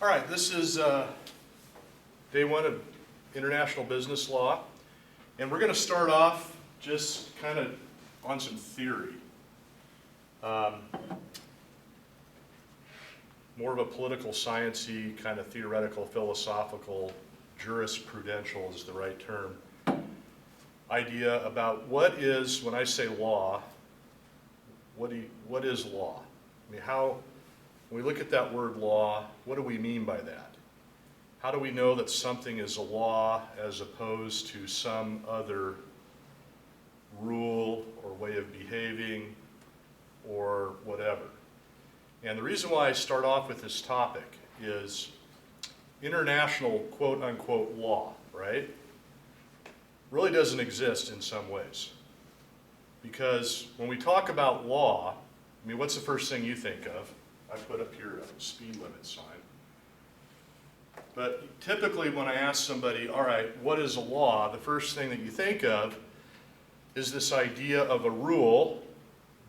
All right, this is day one of international business law, and we're going to start off just kind of on some theory. More of a political science-y, kind of theoretical, philosophical, jurisprudential is the right term, idea about what is, when I say law, what is law? I mean, when we look at that word law, what do we mean by that? How do we know that something is a law as opposed to some other rule or way of behaving or whatever? And the reason why I start off with this topic is international quote-unquote law, right, really doesn't exist in some ways. Because when we talk about law, I mean, what's the first thing you think of? I put up here a speed limit sign. But typically when I ask somebody, all right, what is a law? The first thing that you think of is this idea of a rule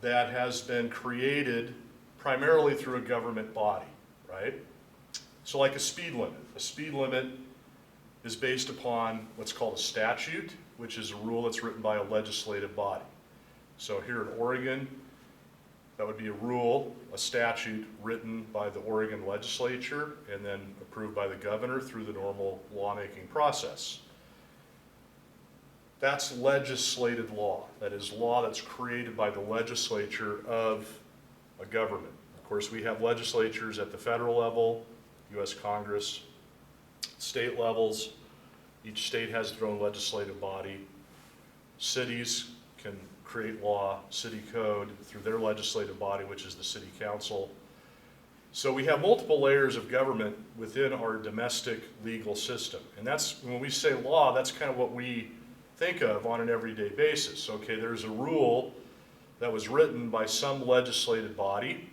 that has been created primarily through a government body, right? So like a speed limit. A speed limit is based upon what's called a statute, which is a rule that's written by a legislative body. So here in Oregon, that would be a rule, a statute written by the Oregon legislature and then approved by the governor through the normal lawmaking process. That's legislated law. That is law that's created by the legislature of a government. Of course, we have legislatures at the federal level, U.S. Congress, state levels. Each state has their own legislative body. Cities can create law, city code, through their legislative body, which is the city council. So we have multiple layers of government within our domestic legal system. And that's, when we say law, that's kind of what we think of on an everyday basis. Okay, there's a rule that was written by some legislative body,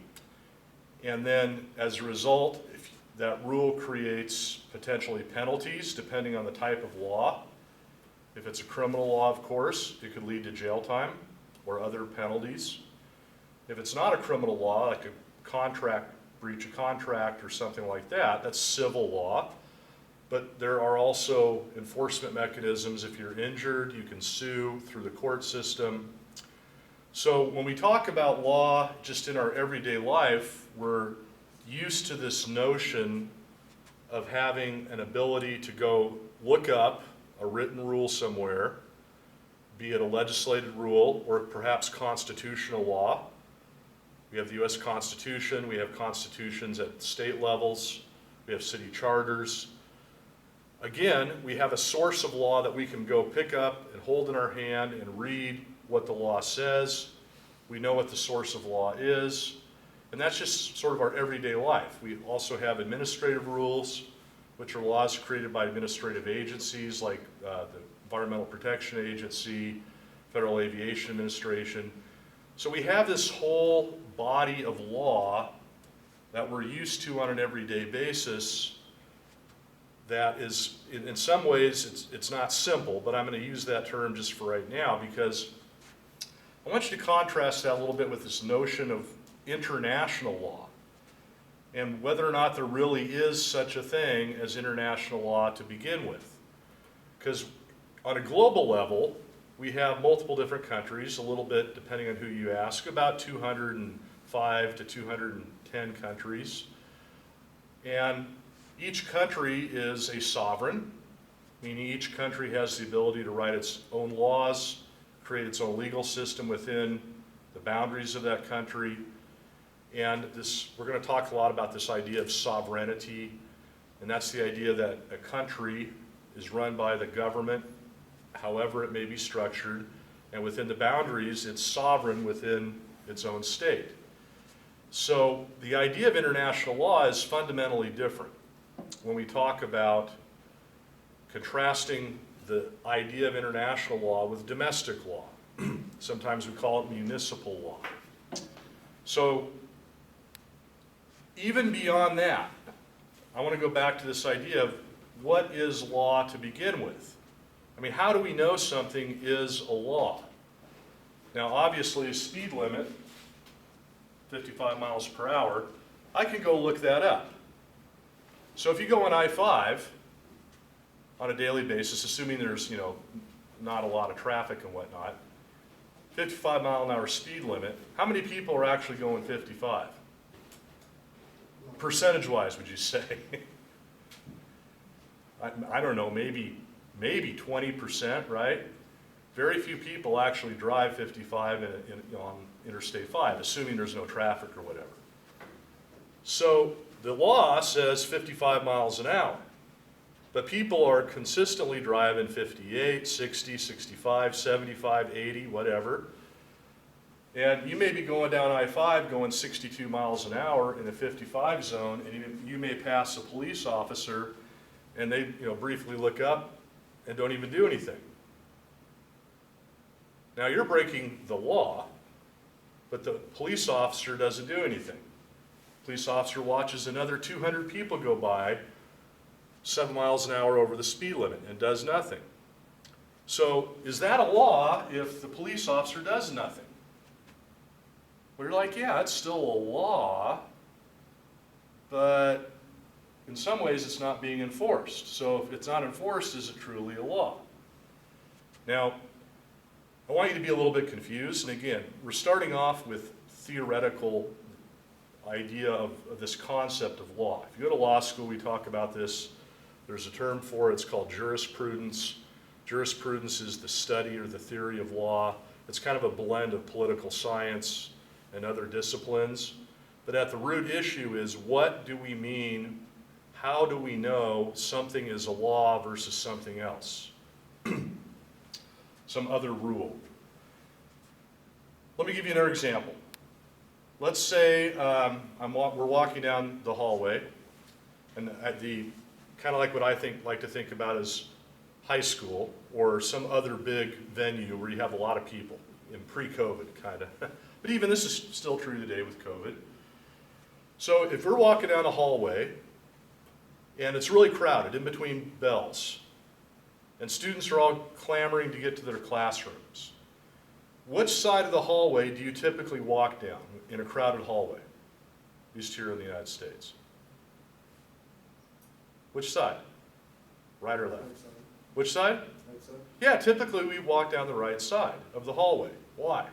and then as a result, if that rule creates potentially penalties depending on the type of law. If it's a criminal law, of course, it could lead to jail time or other penalties. If it's not a criminal law, like a contract, breach of contract or something like that, that's civil law. But there are also enforcement mechanisms. If you're injured, you can sue through the court system. So when we talk about law just in our everyday life, we're used to this notion of having an ability to go look up a written rule somewhere, be it a legislated rule or perhaps constitutional law. We have the U.S. Constitution, we have constitutions at state levels, we have city charters. Again, we have a source of law that we can go pick up and hold in our hand and read what the law says. We know what the source of law is, and that's just sort of our everyday life. We also have administrative rules, which are laws created by administrative agencies like the Environmental Protection Agency, Federal Aviation Administration. So we have this whole body of law that we're used to on an everyday basis that is, in some ways, it's not simple, but I'm going to use that term just for right now because I want you to contrast that a little bit with this notion of international law and whether or not there really is such a thing as international law to begin with. Because on a global level, we have multiple different countries, a little bit depending on who you ask, about 205 to 210 countries. And each country is a sovereign, meaning each country has the ability to write its own laws, create its own legal system within the boundaries of that country. And we're going to talk a lot about this idea of sovereignty, and that's the idea that a country is run by the government, however it may be structured, and within the boundaries, it's sovereign within its own state. So the idea of international law is fundamentally different when we talk about contrasting the idea of international law with domestic law. Sometimes we call it municipal law. So even beyond that, I want to go back to this idea of what is law to begin with. I mean, how do we know something is a law? Now, obviously, a speed limit, 55 miles per hour, I can go look that up. So if you go on I-5 on a daily basis, assuming there's, not a lot of traffic and whatnot, 55-mile-an-hour speed limit, how many people are actually going 55? Percentage-wise, would you say? I don't know, maybe 20%, right? Very few people actually drive 55 on Interstate 5, assuming there's no traffic or whatever. So the law says 55 miles an hour, but people are consistently driving 58, 60, 65, 75, 80, whatever. And you may be going down I-5 going 62 miles an hour in a 55 zone, and you may pass a police officer and they briefly look up and don't even do anything. Now you're breaking the law, but the police officer doesn't do anything. Police officer watches another 200 people go by 7 miles an hour over the speed limit and does nothing. So is that a law if the police officer does nothing? Well, you're like, yeah, it's still a law, but in some ways it's not being enforced. So if it's not enforced, is it truly a law? Now, I want you to be a little bit confused, and again, we're starting off with theoretical idea of this concept of law. If you go to law school, we talk about this. There's a term for it, it's called jurisprudence. Jurisprudence is the study or the theory of law. It's kind of a blend of political science and other disciplines. But at the root issue is, what do we mean? How do we know something is a law versus something else? Some other rule. Let me give you another example. Let's say we're walking down the hallway, and kind of like what I like to think about as high school or some other big venue where you have a lot of people in pre-COVID kind of. But even this is still true today with COVID. So if we're walking down a hallway and it's really crowded in between bells, and students are all clamoring to get to their classrooms, which side of the hallway do you typically walk down in a crowded hallway, at least here in the United States? Which side? Right or left? Right side. Which side? Right side. Yeah, typically we walk down the right side of the hallway. Why?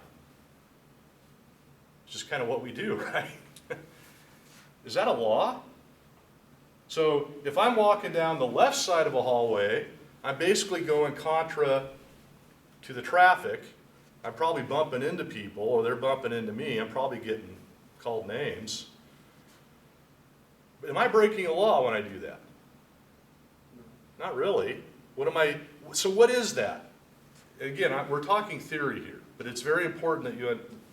It's just kind of what we do, right? Is that a law? So if I'm walking down the left side of a hallway, I'm basically going contra to the traffic. I'm probably bumping into people, or they're bumping into me. I'm probably getting called names. Am I breaking a law when I do that? No. Not really. So what is that? Again, we're talking theory here, but it's very important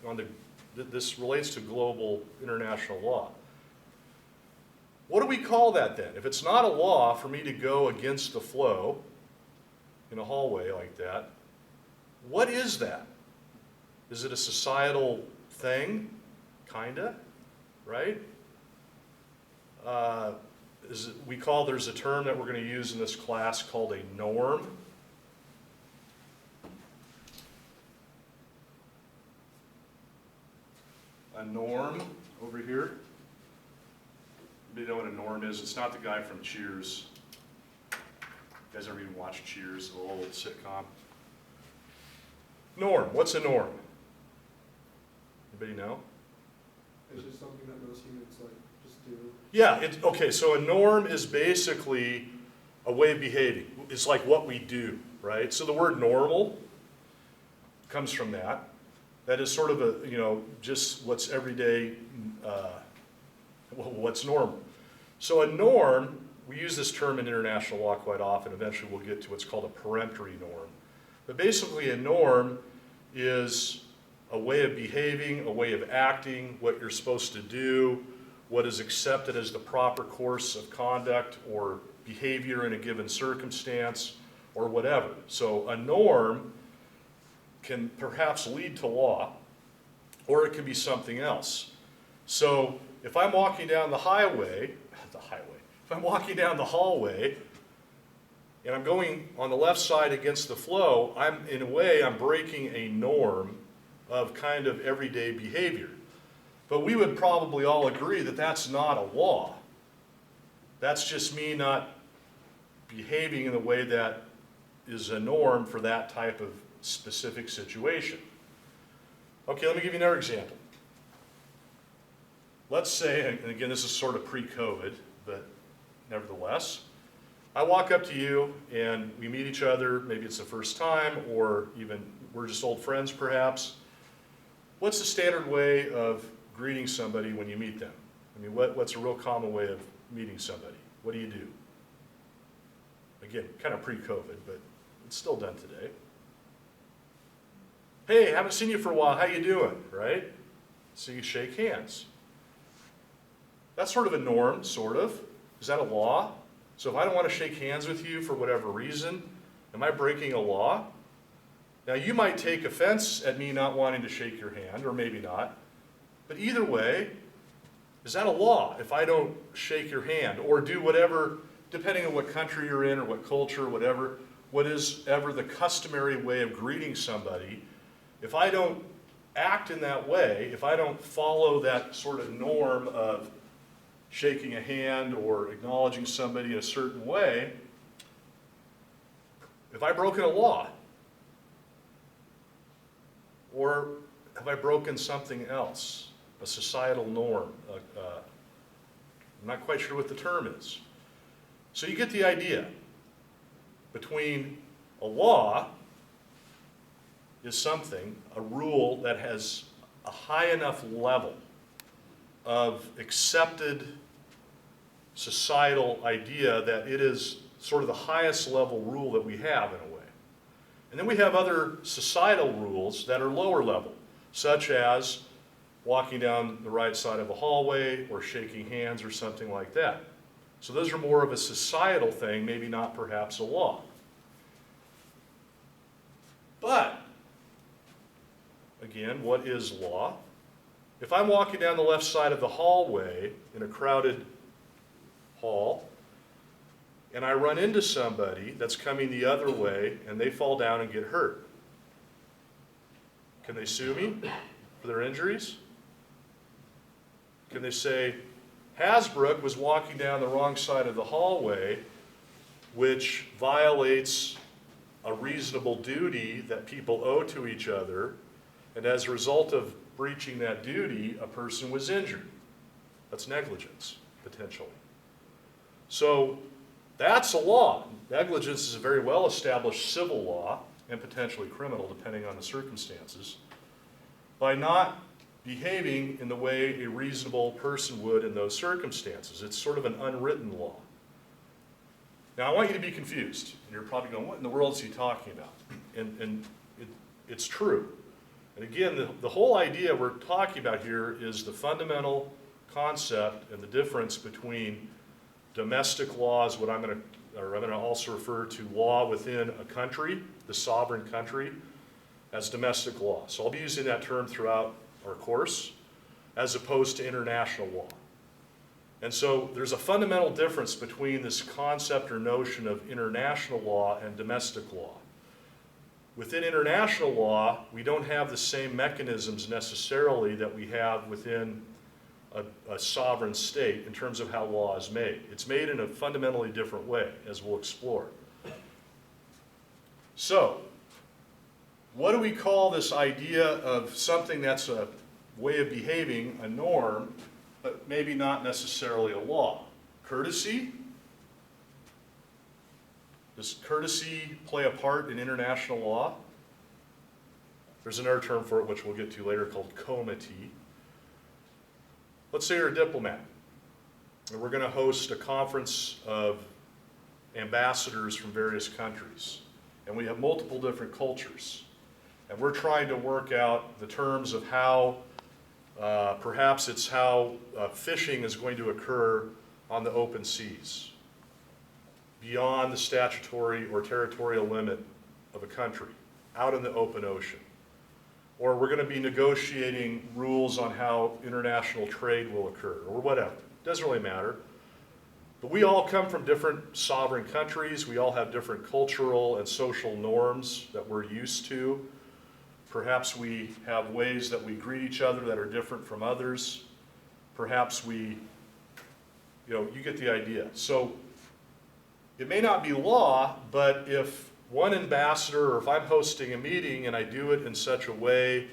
that this relates to global international law. What do we call that then? If it's not a law for me to go against the flow in a hallway like that, what is that? Is it a societal thing? Kinda, right? There's a term that we're going to use in this class called a norm. A norm over here. Anybody know what a norm is? It's not the guy from Cheers. You guys ever even watched Cheers, the old sitcom? Norm, what's a norm? Anybody know? It's just something that most humans just do. Yeah, okay, so a norm is basically a way of behaving. It's like what we do, right? So the word normal comes from that. That is sort of just what's everyday, what's normal. So a norm, we use this term in international law quite often. Eventually we'll get to what's called a peremptory norm. But basically a norm is a way of behaving, a way of acting, what you're supposed to do, what is accepted as the proper course of conduct or behavior in a given circumstance, or whatever. So a norm can perhaps lead to law, or it can be something else. So if I'm walking down the hallway, and I'm going on the left side against the flow, in a way, I'm breaking a norm of kind of everyday behavior. But we would probably all agree that that's not a law. That's just me not behaving in the way that is a norm for that type of specific situation. Okay, let me give you another example. Let's say, and again, this is sort of pre-COVID, but nevertheless, I walk up to you and we meet each other, maybe it's the first time, or even we're just old friends perhaps. What's the standard way of greeting somebody when you meet them? I mean, what's a real common way of meeting somebody? What do you do? Again, kind of pre-COVID, but it's still done today. Hey, haven't seen you for a while, how you doing, right? So you shake hands. That's sort of a norm, sort of. Is that a law? So if I don't want to shake hands with you for whatever reason, am I breaking a law? Now you might take offense at me not wanting to shake your hand, or maybe not. But either way, is that a law if I don't shake your hand or do whatever, depending on what country you're in or what culture, whatever, what is ever the customary way of greeting somebody? If I don't act in that way, if I don't follow that sort of norm of shaking a hand or acknowledging somebody in a certain way, have I broken a law? Or have I broken something else, a societal norm? I'm not quite sure what the term is. So you get the idea. Between a law is something, a rule that has a high enough level of accepted societal idea that it is sort of the highest level rule that we have in a way. And then we have other societal rules that are lower level, such as walking down the right side of a hallway or shaking hands or something like that. So those are more of a societal thing, maybe not perhaps a law. But, again, what is law? If I'm walking down the left side of the hallway in a crowded hall, and I run into somebody that's coming the other way and they fall down and get hurt, can they sue me for their injuries? Can they say, Hasbrook was walking down the wrong side of the hallway, which violates a reasonable duty that people owe to each other, and as a result of breaching that duty, a person was injured. That's negligence, potentially. So that's a law. Negligence is a very well-established civil law, and potentially criminal, depending on the circumstances, by not behaving in the way a reasonable person would in those circumstances. It's sort of an unwritten law. Now, I want you to be confused. And you're probably going, what in the world is he talking about? And it's true. And again, the whole idea we're talking about here is the fundamental concept and the difference between domestic laws, what I'm going to also refer to law within a country, the sovereign country, as domestic law. So I'll be using that term throughout our course, as opposed to international law. And so there's a fundamental difference between this concept or notion of international law and domestic law. Within international law, we don't have the same mechanisms necessarily that we have within a sovereign state in terms of how law is made. It's made in a fundamentally different way, as we'll explore. So, what do we call this idea of something that's a way of behaving, a norm, but maybe not necessarily a law? Courtesy? Does courtesy play a part in international law? There's another term for it which we'll get to later called comity. Let's say you're a diplomat, and we're going to host a conference of ambassadors from various countries, and we have multiple different cultures, and we're trying to work out the terms of how, perhaps it's how fishing is going to occur on the open seas, beyond the statutory or territorial limit of a country, out in the open ocean. Or we're going to be negotiating rules on how international trade will occur, or whatever. It doesn't really matter. But we all come from different sovereign countries. We all have different cultural and social norms that we're used to. Perhaps we have ways that we greet each other that are different from others. Perhaps we you get the idea. So it may not be law, but if one ambassador, or if I'm hosting a meeting and I do it in such a way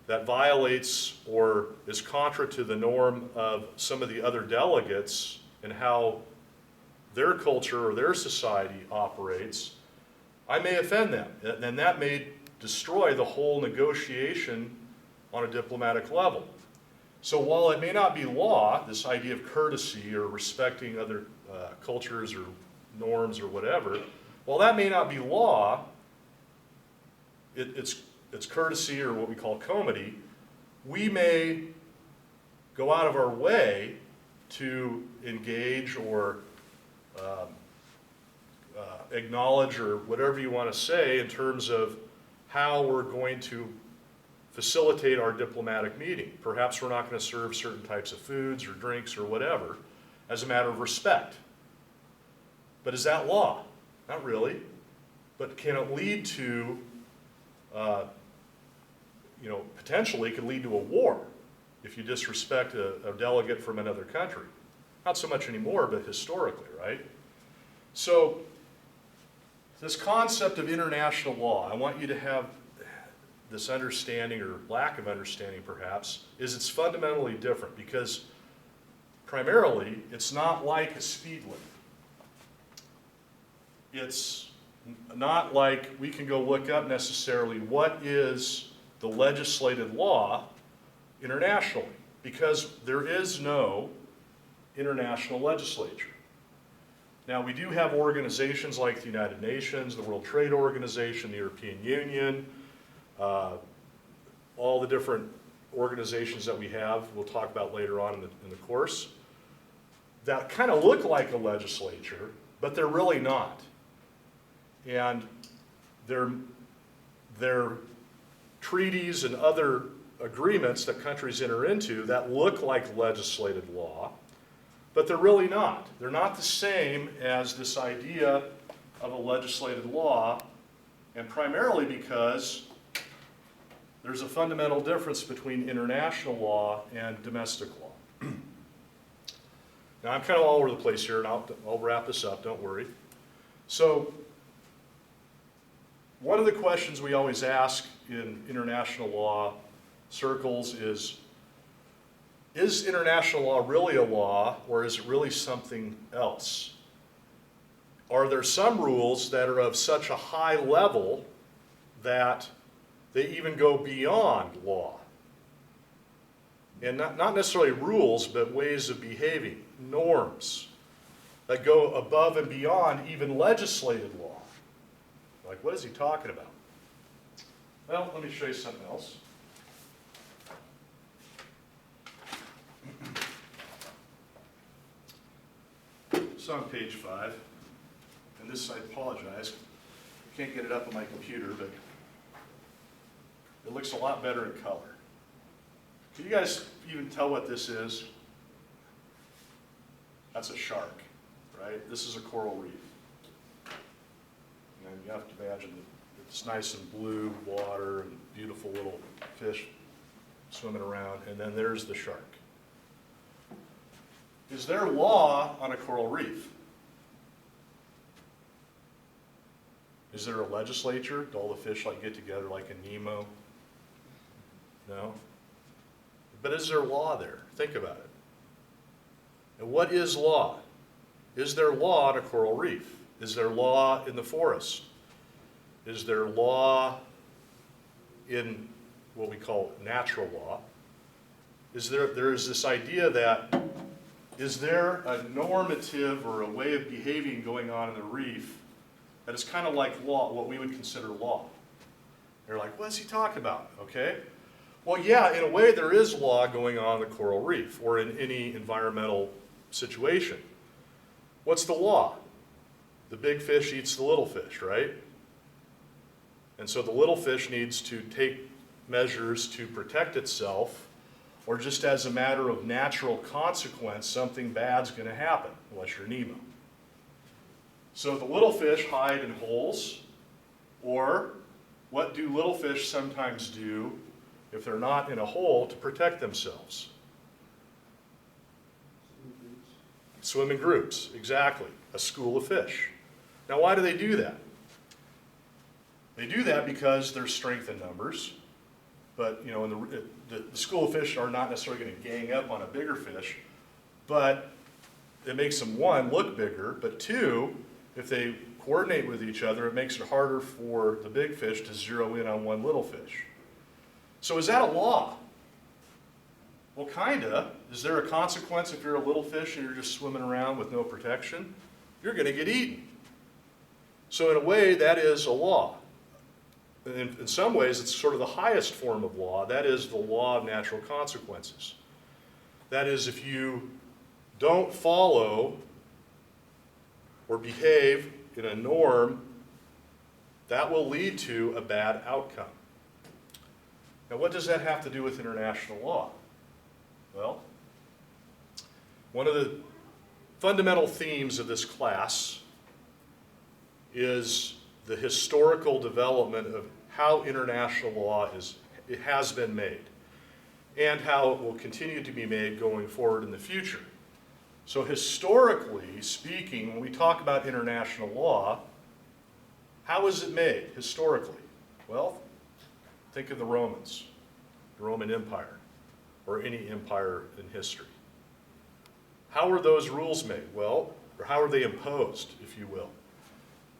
that violates or is contra to the norm of some of the other delegates and how their culture or their society operates, I may offend them, and that may destroy the whole negotiation on a diplomatic level. So while it may not be law, this idea of courtesy or respecting other cultures or norms or whatever, while that may not be law, it's courtesy, or what we call comity. We may go out of our way to engage or acknowledge, or whatever you want to say, in terms of how we're going to facilitate our diplomatic meeting. Perhaps we're not going to serve certain types of foods or drinks or whatever as a matter of respect. But is that law? Not really. But can it lead to, potentially it could lead to a war if you disrespect a delegate from another country. Not so much anymore, but historically, right? So this concept of international law, I want you to have this understanding, or lack of understanding perhaps, is it's fundamentally different, because primarily it's not like a speed limit. It's not like we can go look up necessarily what is the legislated law internationally, because there is no international legislature. Now, we do have organizations like the United Nations, the World Trade Organization, the European Union, all the different organizations that we have, we'll talk about later on in the course, that kind of look like a legislature, but they're really not. And they're treaties and other agreements that countries enter into that look like legislated law, but they're really not. They're not the same as this idea of a legislated law, and primarily because there's a fundamental difference between international law and domestic law. Now, I'm kind of all over the place here, and I'll wrap this up, don't worry. So, one of the questions we always ask in international law circles is international law really a law, or is it really something else? Are there some rules that are of such a high level that they even go beyond law? And not necessarily rules, but ways of behaving, norms that go above and beyond even legislated law. Like, what is he talking about? Well, let me show you something else. It's on page 5, and this, I apologize, I can't get it up on my computer, but it looks a lot better in color. Can you guys even tell what this is? That's a shark, right? This is a coral reef. And you have to imagine that it's nice and blue water and beautiful little fish swimming around, and then there's the shark. Is there law on a coral reef? Is there a legislature? Do all the fish get together like in Nemo? No? But is there law there? Think about it. And what is law? Is there law on a coral reef? Is there law in the forest? Is there law in what we call natural law? There is this idea that, is there a normative or a way of behaving going on in the reef that is kind of like law, what we would consider law? They're like, what is he talking about? Okay. Well, yeah, in a way there is law going on in the coral reef or in any environmental situation. What's the law? The big fish eats the little fish, right? And so the little fish needs to take measures to protect itself, or just as a matter of natural consequence, something bad's going to happen, unless you're Nemo. So the little fish hide in holes, or what do little fish sometimes do if they're not in a hole to protect themselves? Swim in groups, exactly. A school of fish. Now, why do they do that? They do that because there's strength in numbers, but you know, the school of fish are not necessarily going to gang up on a bigger fish, but it makes them, one, look bigger, but two, if they coordinate with each other, it makes it harder for the big fish to zero in on one little fish. So is that a law? Well, kinda. Is there a consequence if you're a little fish and you're just swimming around with no protection? You're going to get eaten. So in a way, that is a law. In some ways, it's sort of the highest form of law. That is the law of natural consequences. That is, if you don't follow or behave in a norm, that will lead to a bad outcome. Now, what does that have to do with international law? Well, one of the fundamental themes of this class is the historical development of how international law has been made and how it will continue to be made going forward in the future. So historically speaking, when we talk about international law, how is it made historically? Well, think of the Romans, the Roman Empire, or any empire in history. How were those rules made? Well, or how are they imposed, if you will?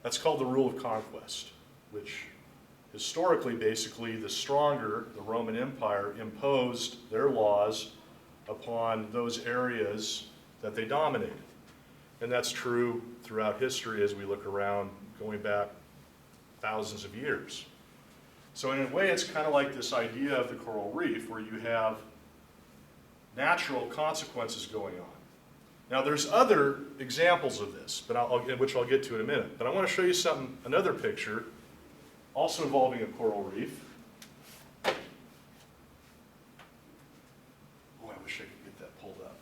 That's called the rule of conquest, which historically, basically, the stronger, the Roman Empire, imposed their laws upon those areas that they dominated. And that's true throughout history as we look around, going back thousands of years. So in a way, it's kind of like this idea of the coral reef, where you have natural consequences going on. Now, there's other examples of this, but which I'll get to in a minute. But I want to show you another picture, also involving a coral reef. Oh, I wish I could get that pulled up.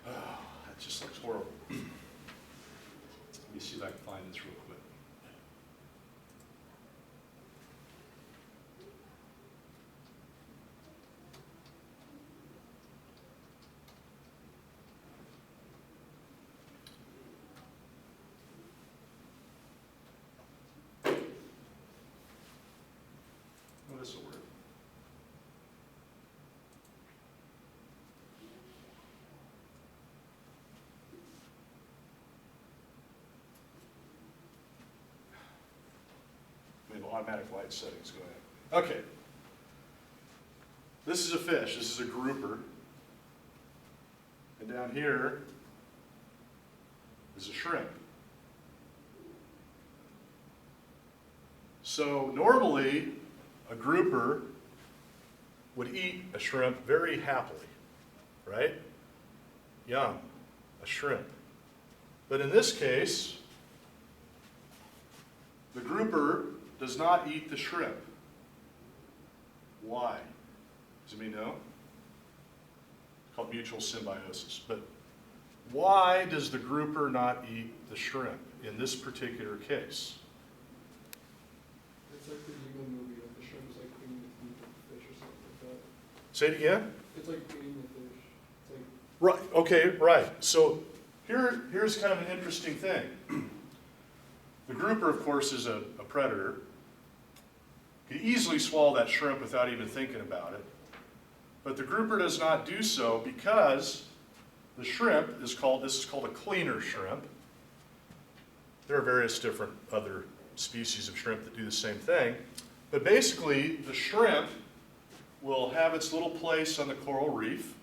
Oh, that just looks horrible. Let me see if I can find this real quick. Oh, this will work. We have automatic light settings going on. Okay. This is a fish. This is a grouper. And down here is a shrimp. So normally, a grouper would eat a shrimp very happily, right? Yum, a shrimp. But in this case, the grouper does not eat the shrimp. Why? Does anybody know? It's called mutual symbiosis. But why does the grouper not eat the shrimp in this particular case? It's like the Eagle movie, like the shrimp's like eating the feet of the fish or something like that. Say it again? It's like eating the fish. It's like, Right, okay, right. So here's kind of an interesting thing. The grouper, of course, is a predator. Could easily swallow that shrimp without even thinking about it. But the grouper does not do so because the shrimp is called a cleaner shrimp. There are various different other species of shrimp that do the same thing. But basically, the shrimp will have its little place on the coral reef,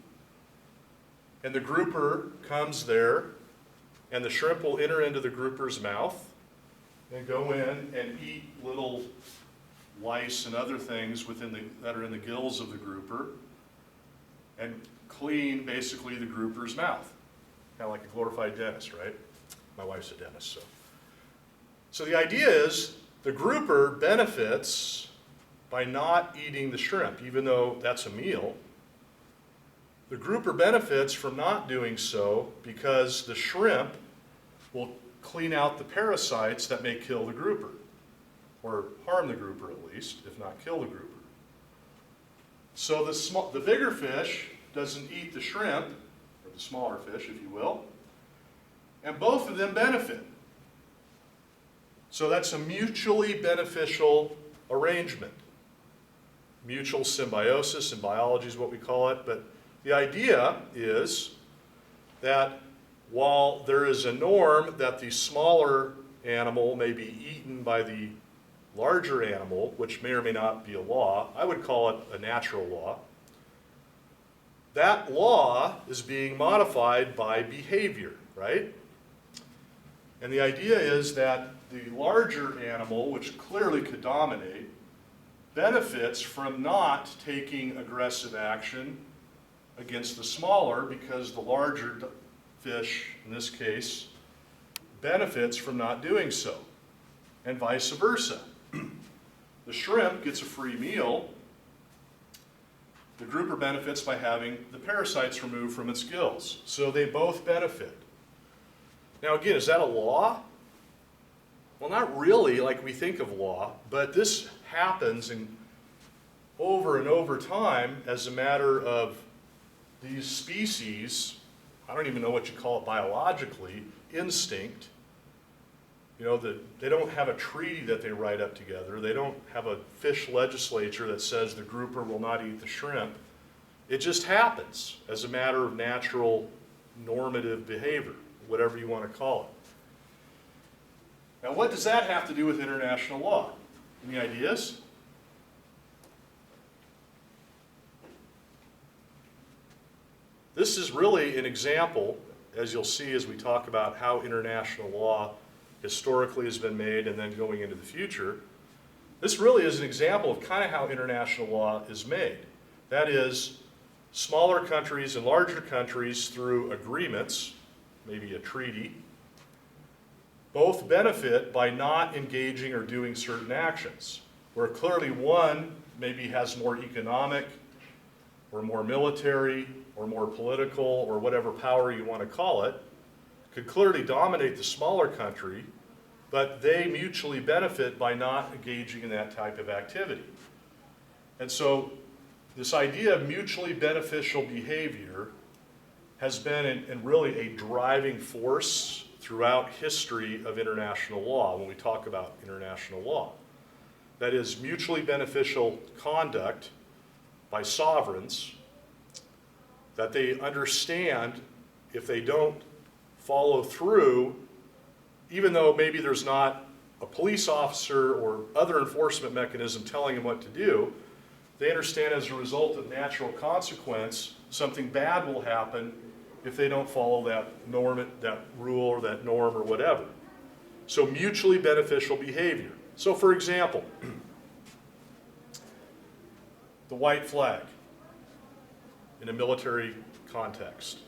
and the grouper comes there, and the shrimp will enter into the grouper's mouth and go in and eat little lice and other things that are in the gills of the grouper and clean basically the grouper's mouth. Kind of like a glorified dentist, right? My wife's a dentist, so the idea is the grouper benefits by not eating the shrimp, even though that's a meal. The grouper benefits from not doing so because the shrimp will clean out the parasites that may kill the grouper, or harm the grouper at least, if not kill the grouper. So the bigger fish doesn't eat the shrimp, or the smaller fish, if you will, and both of them benefit. So that's a mutually beneficial arrangement. Mutual symbiosis in biology is what we call it, but the idea is that while there is a norm that the smaller animal may be eaten by the larger animal, which may or may not be a law, I would call it a natural law, that law is being modified by behavior, right? And the idea is that the larger animal, which clearly could dominate, benefits from not taking aggressive action against the smaller because the larger fish, in this case, benefits from not doing so, and vice versa. The shrimp gets a free meal. The grouper benefits by having the parasites removed from its gills. So they both benefit. Now again, is that a law? Well, not really like we think of law, but this happens over and over time as a matter of these species, I don't even know what you call it biologically, instinct. You know, they don't have a treaty that they write up together. They don't have a fish legislature that says the grouper will not eat the shrimp. It just happens as a matter of natural normative behavior, whatever you want to call it. Now, what does that have to do with international law? Any ideas? This is really an example, as you'll see as we talk about how international law historically has been made and then going into the future. This really is an example of kind of how international law is made. That is, smaller countries and larger countries through agreements, maybe a treaty, both benefit by not engaging or doing certain actions, where clearly one maybe has more economic or more military or more political or whatever power you want to call it, could clearly dominate the smaller country, but they mutually benefit by not engaging in that type of activity. And so this idea of mutually beneficial behavior has been and really a driving force throughout history of international law when we talk about international law. That is, mutually beneficial conduct by sovereigns that they understand if they don't follow through, even though maybe there's not a police officer or other enforcement mechanism telling them what to do, they understand as a result of natural consequence, something bad will happen if they don't follow that norm, that rule or that norm or whatever. So mutually beneficial behavior. So for example, the white flag in a military context.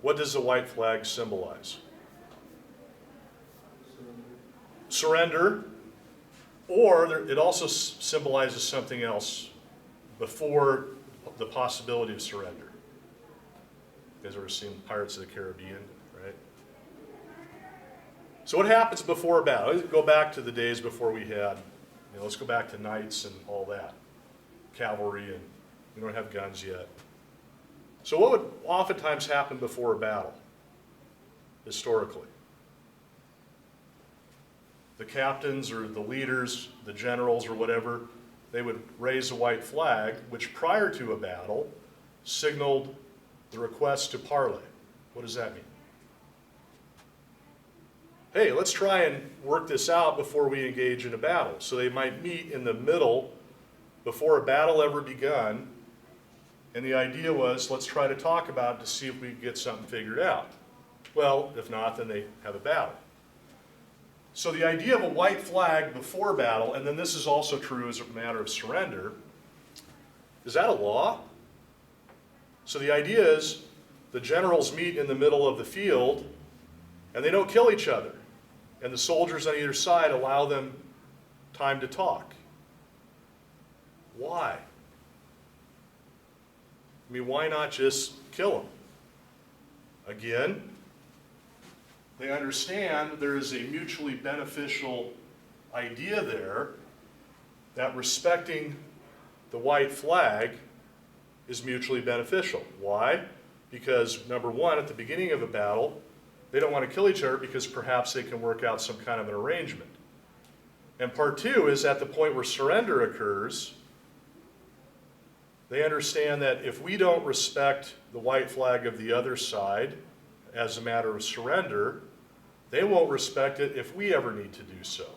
What does the white flag symbolize? Surrender, or it also symbolizes something else before the possibility of surrender. You guys ever seen Pirates of the Caribbean, right? So what happens before a battle? Let's go back to the days before we had, let's go back to knights and all that, cavalry, and we don't have guns yet. So what would oftentimes happen before a battle, historically? The captains or the leaders, the generals or whatever, they would raise a white flag, which prior to a battle signaled the request to parley. What does that mean? Hey, let's try and work this out before we engage in a battle. So they might meet in the middle before a battle ever begun, and the idea was, let's try to talk about it to see if we can get something figured out. Well, if not, then they have a battle. So the idea of a white flag before battle, and then this is also true as a matter of surrender, is that a law? So the idea is the generals meet in the middle of the field and they don't kill each other. And the soldiers on either side allow them time to talk. Why? I mean, why not just kill them? Again, they understand there is a mutually beneficial idea there that respecting the white flag is mutually beneficial. Why? Because number one, at the beginning of a battle, they don't want to kill each other because perhaps they can work out some kind of an arrangement. And part two is at the point where surrender occurs, they understand that if we don't respect the white flag of the other side as a matter of surrender, they won't respect it if we ever need to do so.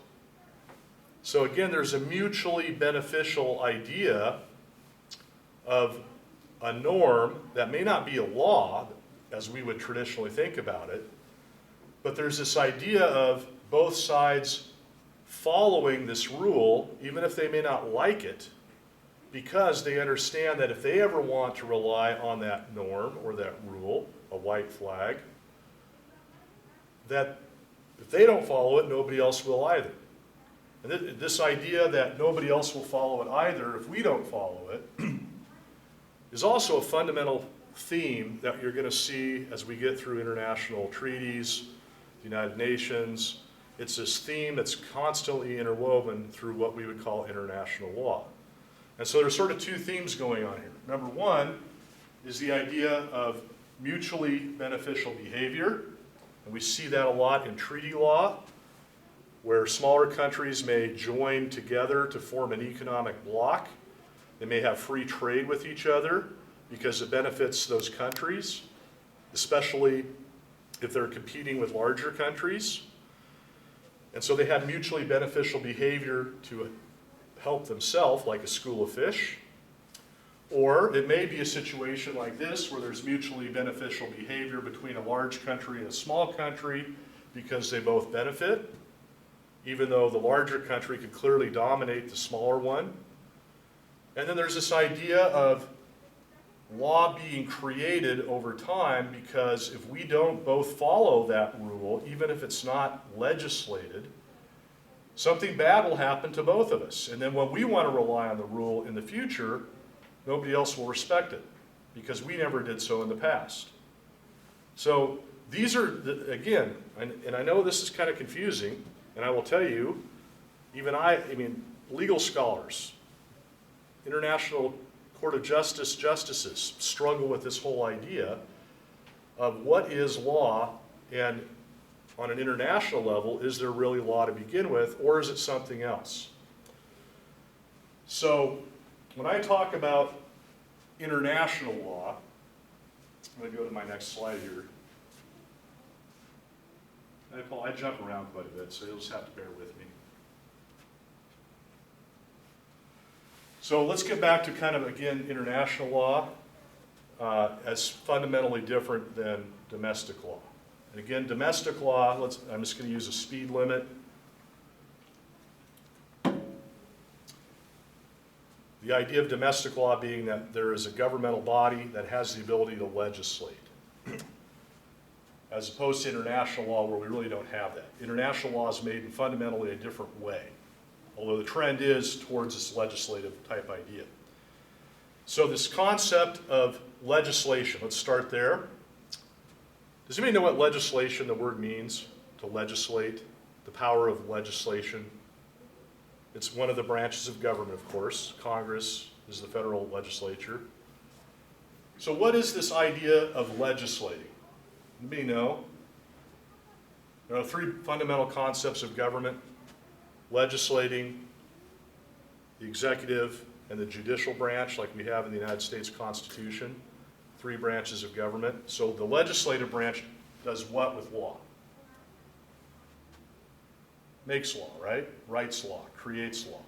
So again, there's a mutually beneficial idea of a norm that may not be a law, as we would traditionally think about it, but there's this idea of both sides following this rule, even if they may not like it, because they understand that if they ever want to rely on that norm or that rule, a white flag, that if they don't follow it, nobody else will either. And this idea that nobody else will follow it either if we don't follow it is also a fundamental theme that you're going to see as we get through international treaties, the United Nations. It's this theme that's constantly interwoven through what we would call international law. And so there's sort of two themes going on here. Number one is the idea of mutually beneficial behavior. And we see that a lot in treaty law, where smaller countries may join together to form an economic bloc. They may have free trade with each other because it benefits those countries, especially if they're competing with larger countries. And so they have mutually beneficial behavior to help themselves, like a school of fish. Or it may be a situation like this, where there's mutually beneficial behavior between a large country and a small country because they both benefit, even though the larger country could clearly dominate the smaller one. And then there's this idea of law being created over time, because if we don't both follow that rule, even if it's not legislated, something bad will happen to both of us. And then when we want to rely on the rule in the future, nobody else will respect it because we never did so in the past. So these are, again, and I know this is kind of confusing, and I will tell you, even I mean, legal scholars, International Court of Justice justices struggle with this whole idea of what is law, and on an international level, is there really law to begin with, or is it something else? So when I talk about international law, I'm going to go to my next slide here. I jump around quite a bit, so you'll just have to bear with me. So let's get back to kind of, again, international law as fundamentally different than domestic law. And again, domestic law, I'm just going to use a speed limit. The idea of domestic law being that there is a governmental body that has the ability to legislate, as opposed to international law, where we really don't have that. International law is made in fundamentally a different way, although the trend is towards this legislative type idea. So this concept of legislation, let's start there. Does anybody know what legislation, the word means, to legislate, the power of legislation? It's one of the branches of government, of course. Congress is the federal legislature. So what is this idea of legislating? Anybody know? There are three fundamental concepts of government: legislating, the executive, and the judicial branch, like we have in the United States Constitution. Three branches of government. So the legislative branch does what with law? Makes law, right? Writes law, creates law.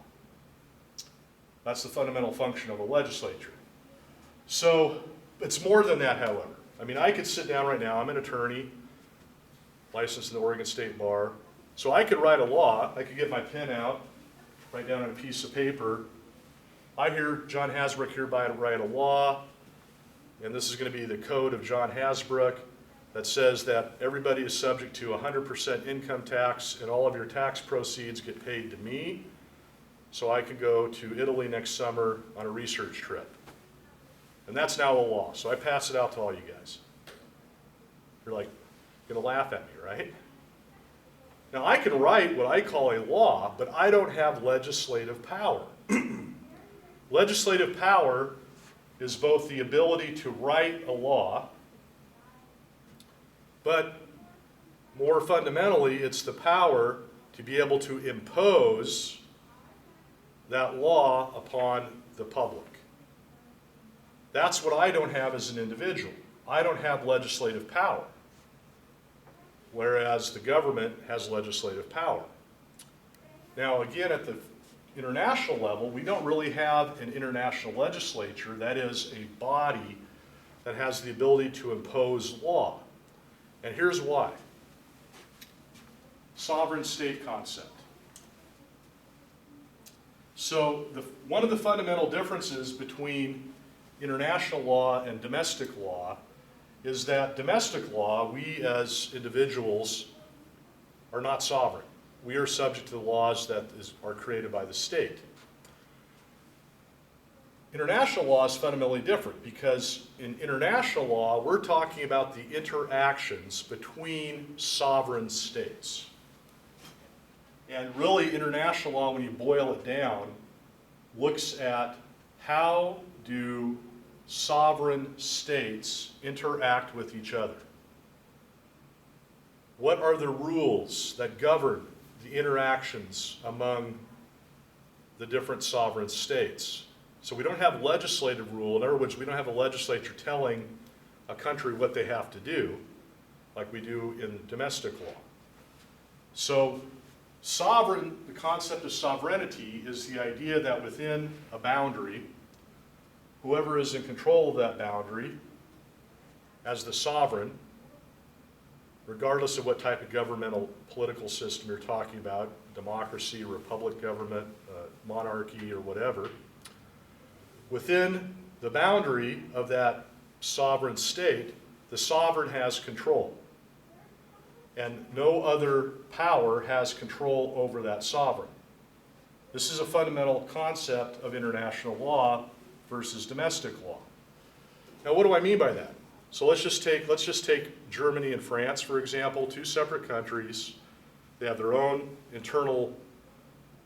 That's the fundamental function of a legislature. So it's more than that, however. I mean, I could sit down right now, I'm an attorney, licensed in the Oregon State Bar, so I could write a law. I could get my pen out, write down on a piece of paper, I hear John Hasbrook hereby write a law, and this is going to be the code of John Hasbrook, that says that everybody is subject to 100% income tax, and all of your tax proceeds get paid to me, so I can go to Italy next summer on a research trip. And that's now a law, so I pass it out to all you guys. You're like, gonna laugh at me, right? Now I can write what I call a law, but I don't have legislative power. Legislative power is both the ability to write a law, but more fundamentally, it's the power to be able to impose that law upon the public. That's what I don't have as an individual. I don't have legislative power, whereas the government has legislative power. Now, again, at the international level, we don't really have an international legislature, that is a body that has the ability to impose law. And here's why. Sovereign state concept. So one of the fundamental differences between international law and domestic law is that domestic law, we as individuals are not sovereign. We are subject to the laws that are created by the state. International law is fundamentally different because in international law, we're talking about the interactions between sovereign states. And really, international law, when you boil it down, looks at how do sovereign states interact with each other. What are the rules that govern the interactions among the different sovereign states? So we don't have legislative rule. In other words, we don't have a legislature telling a country what they have to do like we do in domestic law. So sovereign, the concept of sovereignty is the idea that within a boundary, whoever is in control of that boundary as the sovereign, regardless of what type of governmental political system you're talking about, democracy, republic government, monarchy, or whatever, within the boundary of that sovereign state, the sovereign has control. And no other power has control over that sovereign. This is a fundamental concept of international law versus domestic law. Now, what do I mean by that? So let's just take Germany and France, for example, two separate countries. They have their own internal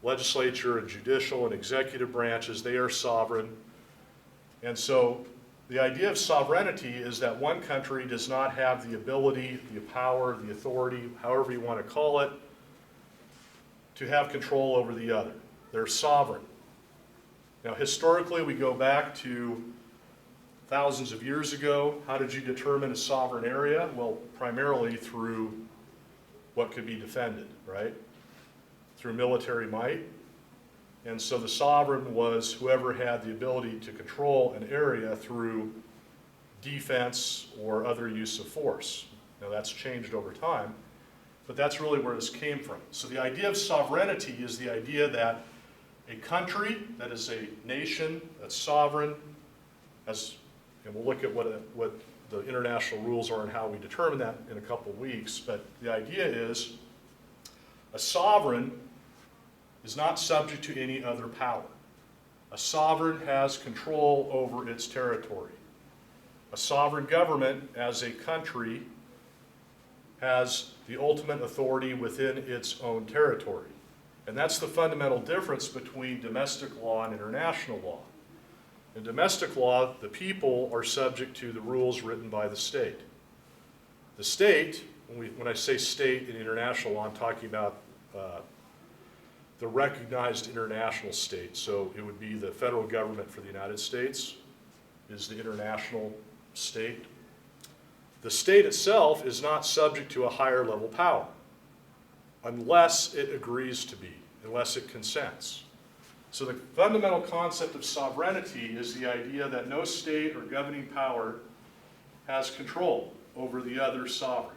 legislature and judicial and executive branches. They are sovereign. And so the idea of sovereignty is that one country does not have the ability, the power, the authority, however you want to call it, to have control over the other. They're sovereign. Now, historically, we go back to thousands of years ago. How did you determine a sovereign area? Well, primarily through what could be defended, right? Through military might. And so the sovereign was whoever had the ability to control an area through defense or other use of force. Now, that's changed over time, but that's really where this came from. So the idea of sovereignty is the idea that a country that is a nation that's sovereign, and we'll look at what the international rules are and how we determine that in a couple of weeks, but the idea is a sovereign is not subject to any other power. A sovereign has control over its territory. A sovereign government, as a country, has the ultimate authority within its own territory. And that's the fundamental difference between domestic law and international law. In domestic law, the people are subject to the rules written by the state. The state, when I say state in international law, I'm talking about the recognized international state. So it would be the federal government for the United States is the international state. The state itself is not subject to a higher level power unless it agrees to be, unless it consents. So the fundamental concept of sovereignty is the idea that no state or governing power has control over the other sovereign.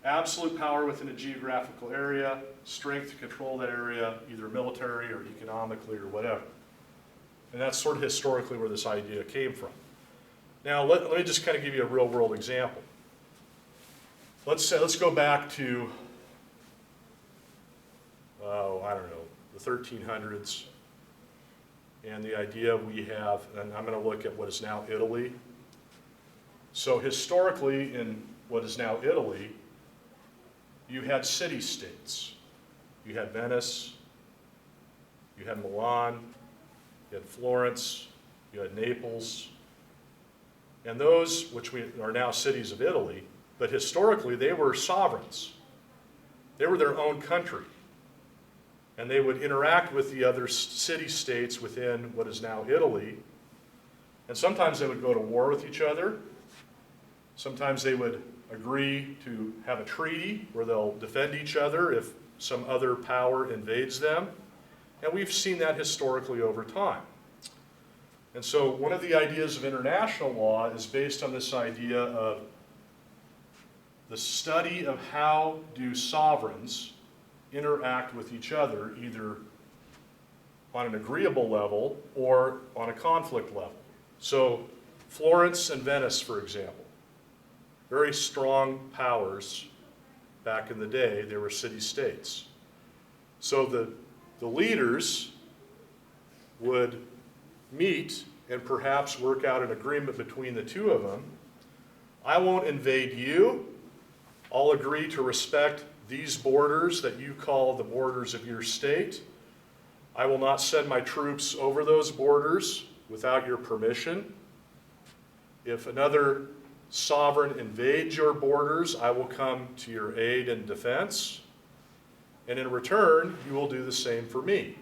Absolute power within a geographical area, strength to control that area, either military or economically or whatever. And that's sort of historically where this idea came from. Now, let me just kind of give you a real world example. Let's go back to, I don't know, the 1300s. And the idea we have, and I'm going to look at what is now Italy. So historically, in what is now Italy, you had city-states. You had Venice, you had Milan, you had Florence, you had Naples, And those, which are now cities of Italy, but historically they were sovereigns. They were their own country. And they would interact with the other city-states within what is now Italy. And sometimes they would go to war with each other. Sometimes they would agree to have a treaty where they'll defend each other if some other power invades them. And we've seen that historically over time. And so one of the ideas of international law is based on this idea of the study of how do sovereigns interact with each other, either on an agreeable level or on a conflict level. So Florence and Venice, for example, very strong powers back in the day. They were city-states. So the leaders would meet and perhaps work out an agreement between the two of them. I won't invade you. I'll agree to respect these borders that you call the borders of your state. I will not send my troops over those borders without your permission. If another sovereign invades your borders, I will come to your aid and defense. And in return, you will do the same for me.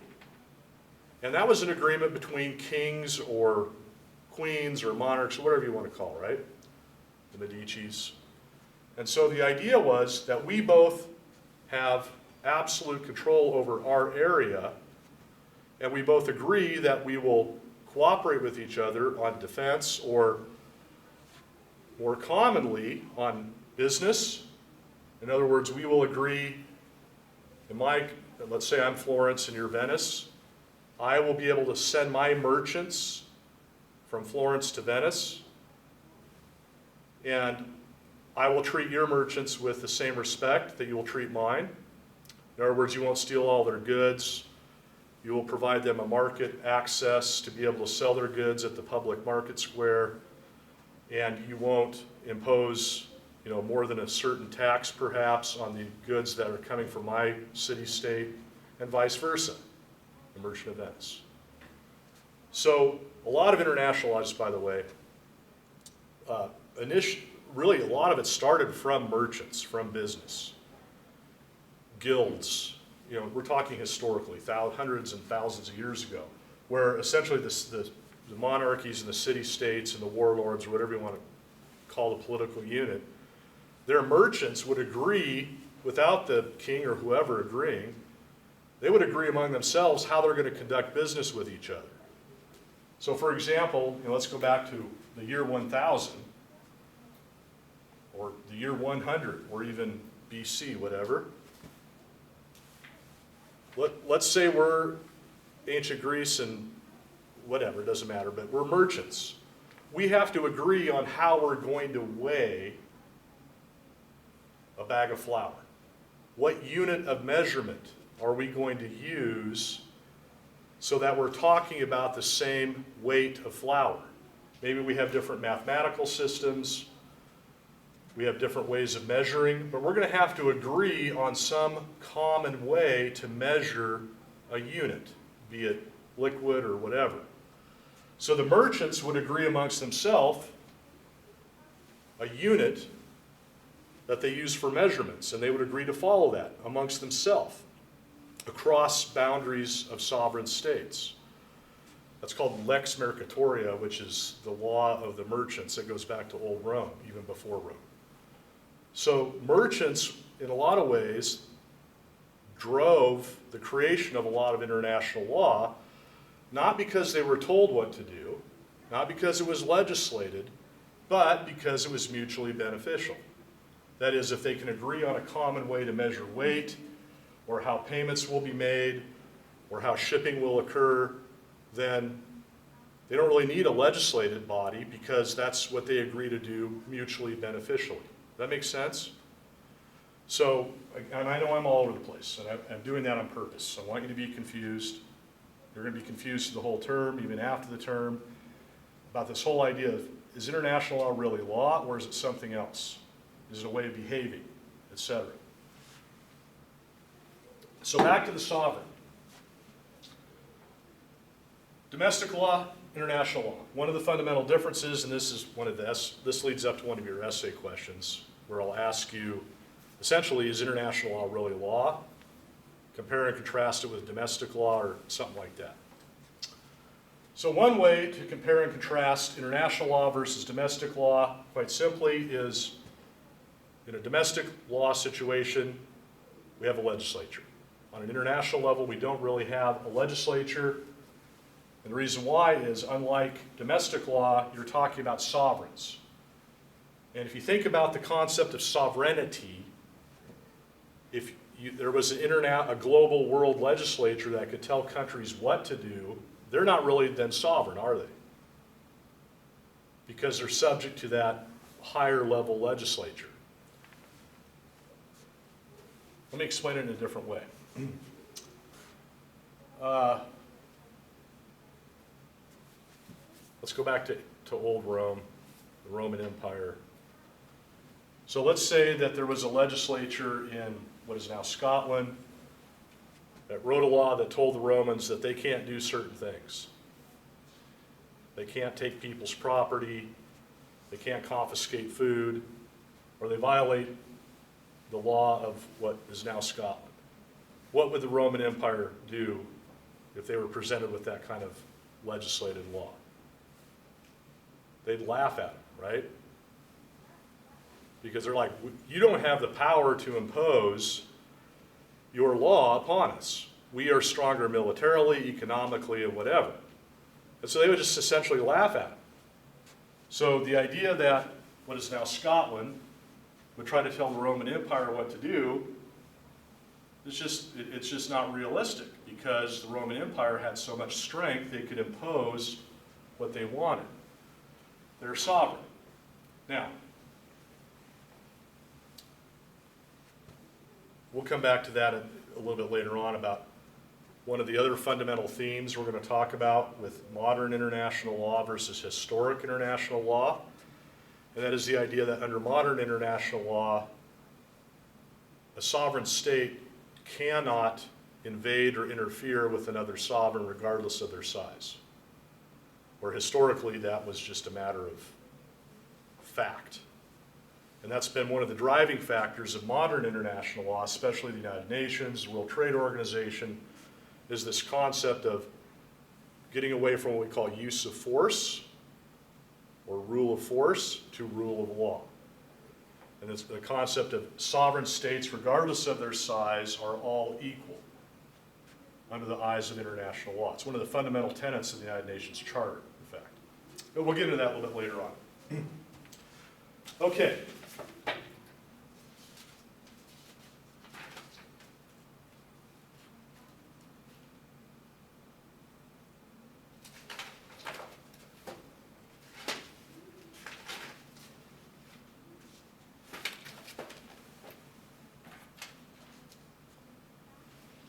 And that was an agreement between kings or queens or monarchs, or whatever you want to call, right? The Medicis. And so the idea was that we both have absolute control over our area, and we both agree that we will cooperate with each other on defense, or more commonly on business. In other words, we will agree, let's say I'm Florence and you're Venice, I will be able to send my merchants from Florence to Venice, and I will treat your merchants with the same respect that you will treat mine. In other words, you won't steal all their goods. You will provide them a market access to be able to sell their goods at the public market square, and you won't impose, more than a certain tax perhaps on the goods that are coming from my city-state, and vice versa, the merchant of Venice. So a lot of international law, just by the way, really a lot of it started from merchants, from business, guilds. We're talking historically, hundreds and thousands of years ago, where essentially the monarchies and the city-states and the warlords, or whatever you want to call the political unit, their merchants would agree, without the king or whoever agreeing, they would agree among themselves how they're going to conduct business with each other. So for example, let's go back to the year 1000, or the year 100, or even BC, whatever. Let's say we're ancient Greece and whatever, it doesn't matter, but we're merchants. We have to agree on how we're going to weigh a bag of flour. What unit of measurement are we going to use so that we're talking about the same weight of flour? Maybe we have different mathematical systems, we have different ways of measuring, but we're going to have to agree on some common way to measure a unit, be it liquid or whatever. So the merchants would agree amongst themselves a unit that they use for measurements, and they would agree to follow that amongst themselves across boundaries of sovereign states. That's called lex mercatoria, which is the law of the merchants that goes back to old Rome, even before Rome. So merchants, in a lot of ways, drove the creation of a lot of international law, not because they were told what to do, not because it was legislated, but because it was mutually beneficial. That is, if they can agree on a common way to measure weight, or how payments will be made, or how shipping will occur, then they don't really need a legislated body, because that's what they agree to do mutually beneficially. That makes sense? So, and I know I'm all over the place, and I'm doing that on purpose. I want you to be confused. You're going to be confused the whole term, even after the term, about this whole idea of, is international law really law, or is it something else? Is it a way of behaving, etc.? So back to the sovereign. Domestic law, international law. One of the fundamental differences, and this is one of this leads up to one of your essay questions, where I'll ask you, essentially, is international law really law? Compare and contrast it with domestic law or something like that. So one way to compare and contrast international law versus domestic law, quite simply, is in a domestic law situation, we have a legislature. On an international level, we don't really have a legislature. And the reason why is, unlike domestic law, you're talking about sovereigns. And if you think about the concept of sovereignty, if there was a global world legislature that could tell countries what to do, they're not really then sovereign, are they? Because they're subject to that higher level legislature. Let me explain it in a different way. Let's go back to old Rome, the Roman Empire. So let's say that there was a legislature in what is now Scotland that wrote a law that told the Romans that they can't do certain things. They can't take people's property, they can't confiscate food, or they violate the law of what is now Scotland. What would the Roman Empire do if they were presented with that kind of legislated law? They'd laugh at it, right? Because they're like, you don't have the power to impose your law upon us. We are stronger militarily, economically, and whatever. And so they would just essentially laugh at it. So the idea that what is now Scotland would try to tell the Roman Empire what to do, it's just not realistic, because the Roman Empire had so much strength they could impose what they wanted. They're sovereign. Now, we'll come back to that a little bit later on about one of the other fundamental themes we're going to talk about with modern international law versus historic international law. And that is the idea that under modern international law, a sovereign state cannot invade or interfere with another sovereign regardless of their size. Where historically that was just a matter of fact. And that's been one of the driving factors of modern international law, especially the United Nations, the World Trade Organization, is this concept of getting away from what we call use of force or rule of force to rule of law. And it's the concept of sovereign states, regardless of their size, are all equal under the eyes of international law. It's one of the fundamental tenets of the United Nations Charter, in fact. But we'll get into that a little bit later on. Okay.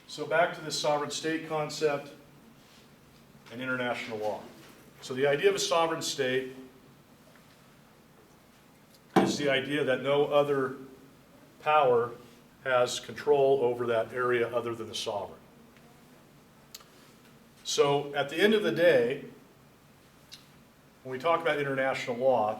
So back to the sovereign state concept and international law. So the idea of a sovereign state is the idea that no other power has control over that area other than the sovereign. So at the end of the day, when we talk about international law,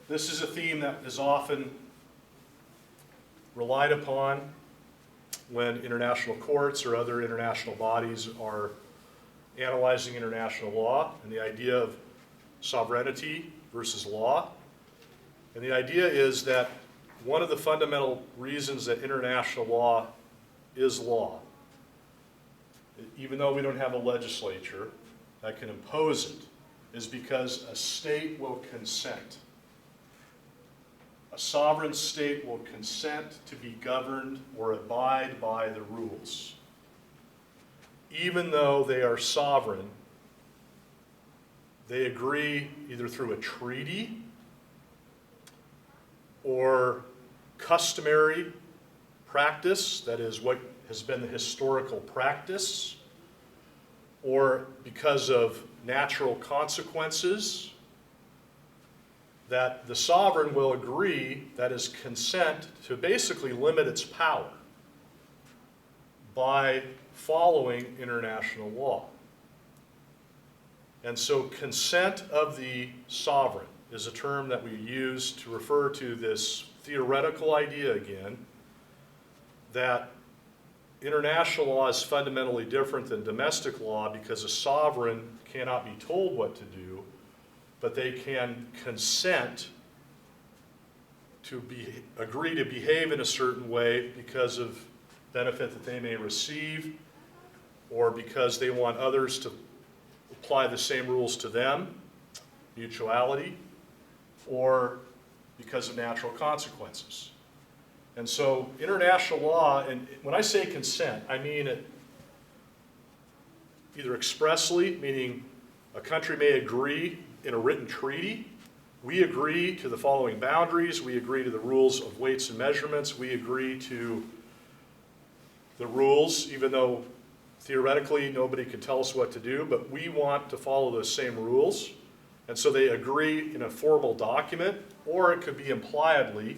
this is a theme that is often relied upon when international courts or other international bodies are analyzing international law, and the idea of sovereignty versus law. And the idea is that one of the fundamental reasons that international law is law, even though we don't have a legislature that can impose it, is because a state will consent. A sovereign state will consent to be governed or abide by the rules. Even though they are sovereign, they agree either through a treaty or customary practice, that is what has been the historical practice, or because of natural consequences. that the sovereign will agree, that is consent, to basically limit its power by following international law. And so consent of the sovereign is a term that we use to refer to this theoretical idea again, that international law is fundamentally different than domestic law because a sovereign cannot be told what to do, but they can consent to agree to behave in a certain way because of benefit that they may receive, or because they want others to apply the same rules to them, mutuality, or because of natural consequences. And so international law, and when I say consent, I mean it either expressly, meaning a country may agree in a written treaty, we agree to the following boundaries, we agree to the rules of weights and measurements, we agree to the rules, even though theoretically nobody can tell us what to do, but we want to follow those same rules. And so they agree in a formal document, or it could be impliedly.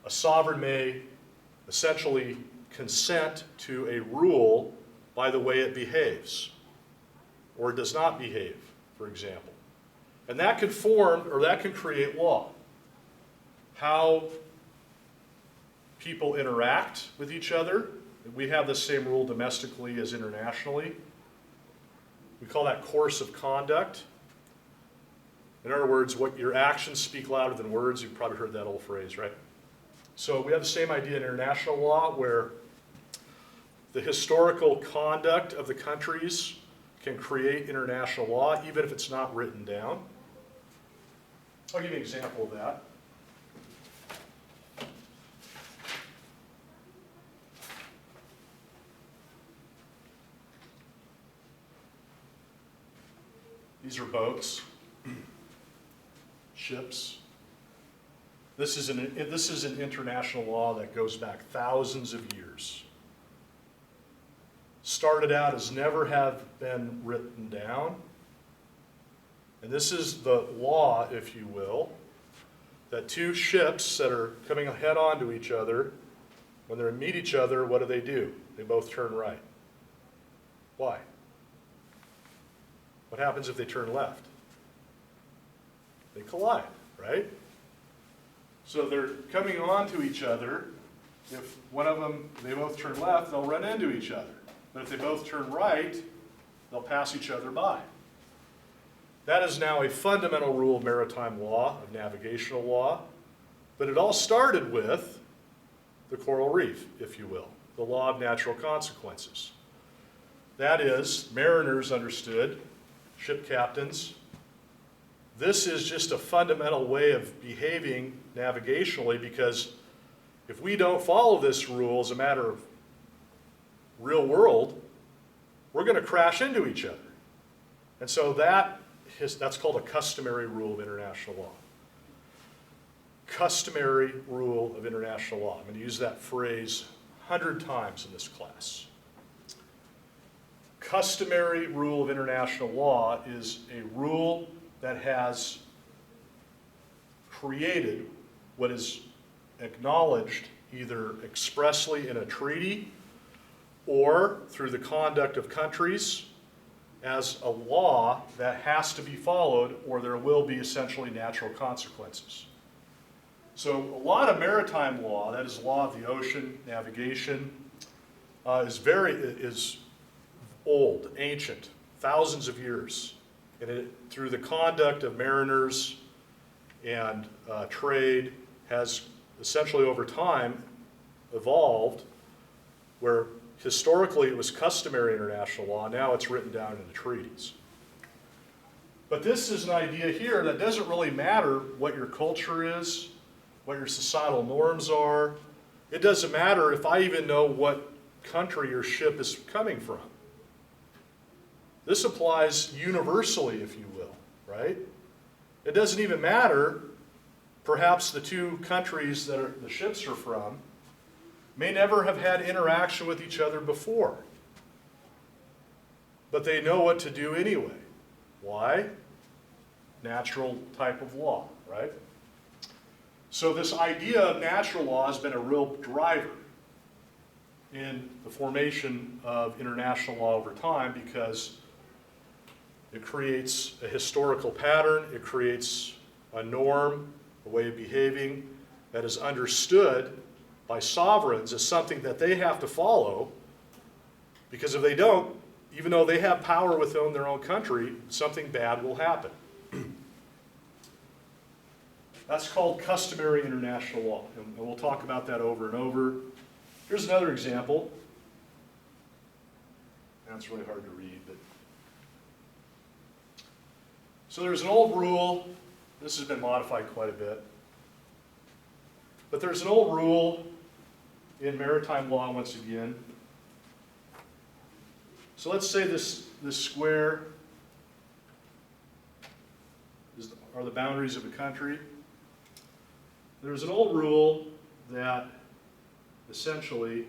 A sovereign may essentially consent to a rule by the way it behaves, or does not behave, for example. And that can form, or that can create law. How people interact with each other. We have the same rule domestically as internationally. We call that course of conduct. In other words, what your actions speak louder than words. You've probably heard that old phrase, right? So we have the same idea in international law, where the historical conduct of the countries can create international law, even if it's not written down. I'll give you an example of that. These are boats, ships. This is an international law that goes back thousands of years. Started out as never have been written down. And this is the law, if you will, that two ships that are coming head on to each other, when they meet each other, what do? They both turn right. Why? What happens if they turn left? They collide, right? So they're coming on to each other. If one of them, they both turn left, they'll run into each other. But if they both turn right, they'll pass each other by. That is now a fundamental rule of maritime law, of navigational law. But it all started with the coral reef, if you will, the law of natural consequences. That is, mariners understood, ship captains, this is just a fundamental way of behaving navigationally, because if we don't follow this rule as a matter of real world, we're going to crash into each other. And so that's called a customary rule of international law. Customary rule of international law. I'm going to use that phrase 100 times in this class. Customary rule of international law is a rule that has created what is acknowledged either expressly in a treaty or through the conduct of countries as a law that has to be followed, or there will be essentially natural consequences. So a lot of maritime law, that is law of the ocean, navigation, is old, ancient, thousands of years. And through the conduct of mariners and trade, has essentially over time evolved, where historically it was customary international law, now it's written down in the treaties. But this is an idea here that doesn't really matter what your culture is, what your societal norms are. It doesn't matter if I even know what country your ship is coming from. This applies universally, if you will, right? It doesn't even matter, perhaps the two countries that the ships are from may never have had interaction with each other before. But they know what to do anyway. Why? Natural type of law. right? So this idea of natural law has been a real driver in the formation of international law over time because it creates a historical pattern, it creates a norm, a way of behaving that is understood by sovereigns as something that they have to follow, because if they don't, even though they have power within their own country, something bad will happen. That's called customary international law, and we'll talk about that over and over. Here's another example. That's really hard to read, but so there's an old rule. This has been modified quite a bit. But there's an old rule in maritime law once again. So let's say this square are the boundaries of a country. There's an old rule that essentially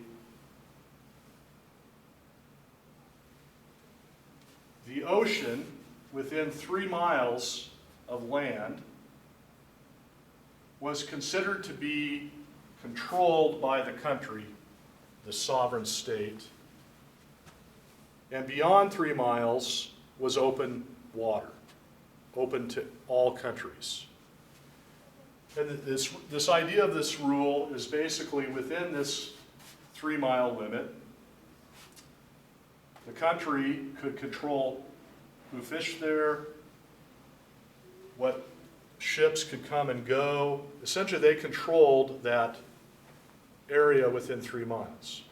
the ocean within 3 miles of land was considered to be controlled by the country, the sovereign state, and beyond 3 miles was open water, open to all countries. And this idea of this rule is basically within this 3-mile limit, the country could control who fished there, what ships could come and go. Essentially, they controlled that area within 3 miles.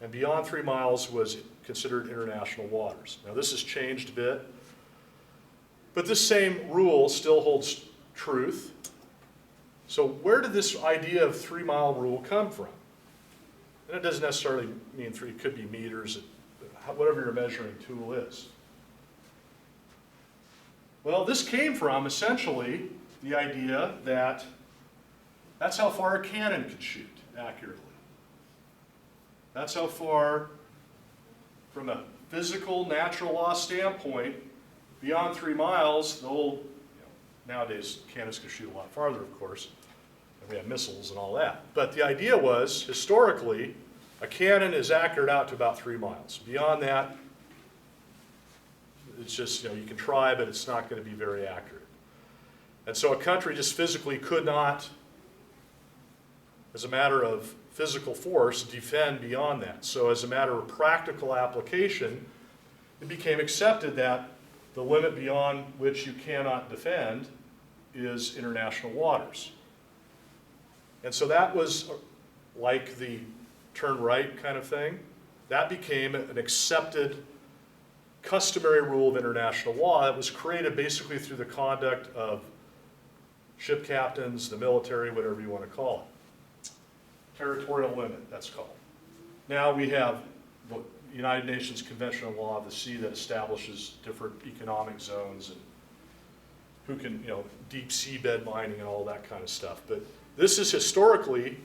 And beyond 3 miles was considered international waters. Now, this has changed a bit, but this same rule still holds truth. So where did this idea of 3-mile rule come from? And it doesn't necessarily mean 3, it could be meters, whatever your measuring tool is. Well, this came from essentially the idea that that's how far a cannon could shoot accurately. That's how far, from a physical, natural law standpoint, beyond 3 miles, the old, nowadays cannons can shoot a lot farther, of course, and we have missiles and all that. But the idea was, historically, a cannon is accurate out to about 3 miles. Beyond that, it's just, you can try, but it's not going to be very accurate. And so a country just physically could not, as a matter of physical force, defend beyond that. So as a matter of practical application, it became accepted that the limit beyond which you cannot defend is international waters. And so that was like the turn right kind of thing. That became an accepted customary rule of international law that was created basically through the conduct of ship captains, the military, whatever you want to call it. Territorial limit, that's called. Now we have the United Nations Convention on Law of the Sea that establishes different economic zones and who can, deep seabed mining and all that kind of stuff. But this is historically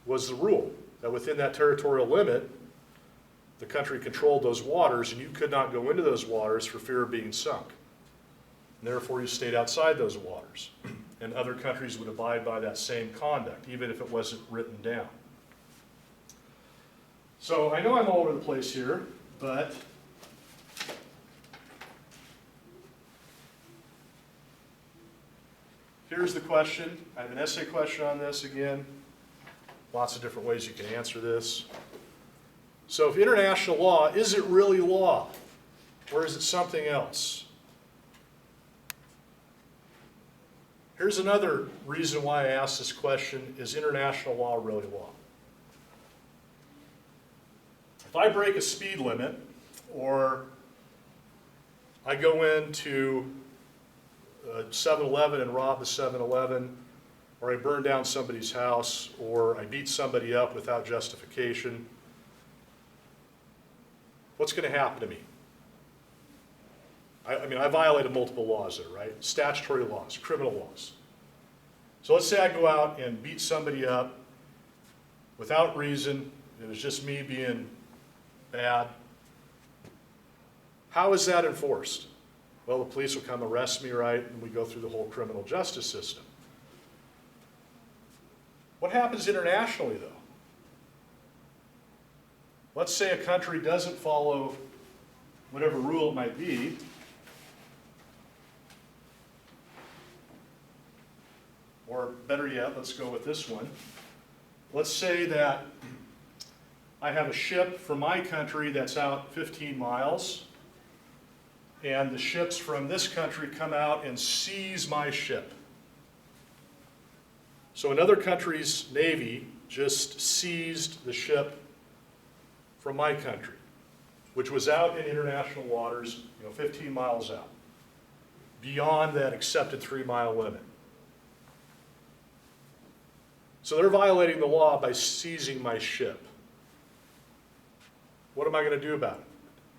was the rule, that within that territorial limit, the country controlled those waters, and you could not go into those waters for fear of being sunk. And therefore, you stayed outside those waters. And other countries would abide by that same conduct, even if it wasn't written down. So I know I'm all over the place here, but here's the question. I have an essay question on this again. Lots of different ways you can answer this. So if international law, is it really law? Or is it something else? Here's another reason why I asked this question: is international law really law? If I break a speed limit, or I go into a 7-Eleven and rob the 7-Eleven, or I burn down somebody's house, or I beat somebody up without justification, what's going to happen to me? I violated multiple laws there, right? Statutory laws, criminal laws. So let's say I go out and beat somebody up without reason. It was just me being bad. How is that enforced? Well, the police will come arrest me, right? And we go through the whole criminal justice system. What happens internationally, though? Let's say a country doesn't follow whatever rule it might be. Or better yet, let's go with this one. Let's say that I have a ship from my country that's out 15 miles, and the ships from this country come out and seize my ship. So another country's navy just seized the ship from my country, which was out in international waters, 15 miles out, beyond that accepted 3-mile limit. So they're violating the law by seizing my ship. What am I going to do about it?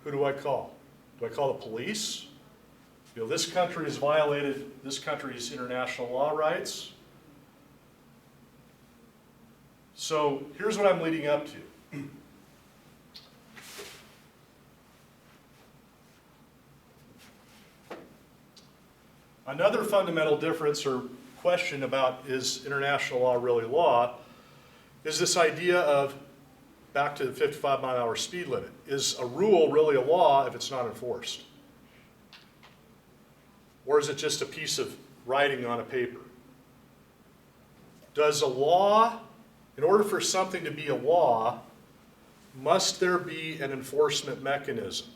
Who do I call? Do I call the police? This country has violated this country's international law rights. So here's what I'm leading up to. Another fundamental difference or question about is international law really law is this idea of, back to the 55-mile-an-hour speed limit, is a rule really a law if it's not enforced? Or is it just a piece of writing on a paper? Does a law, in order for something to be a law, must there be an enforcement mechanism?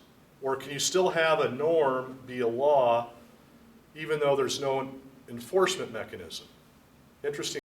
Or can you still have a norm be a law even though there's no enforcement mechanism? Interesting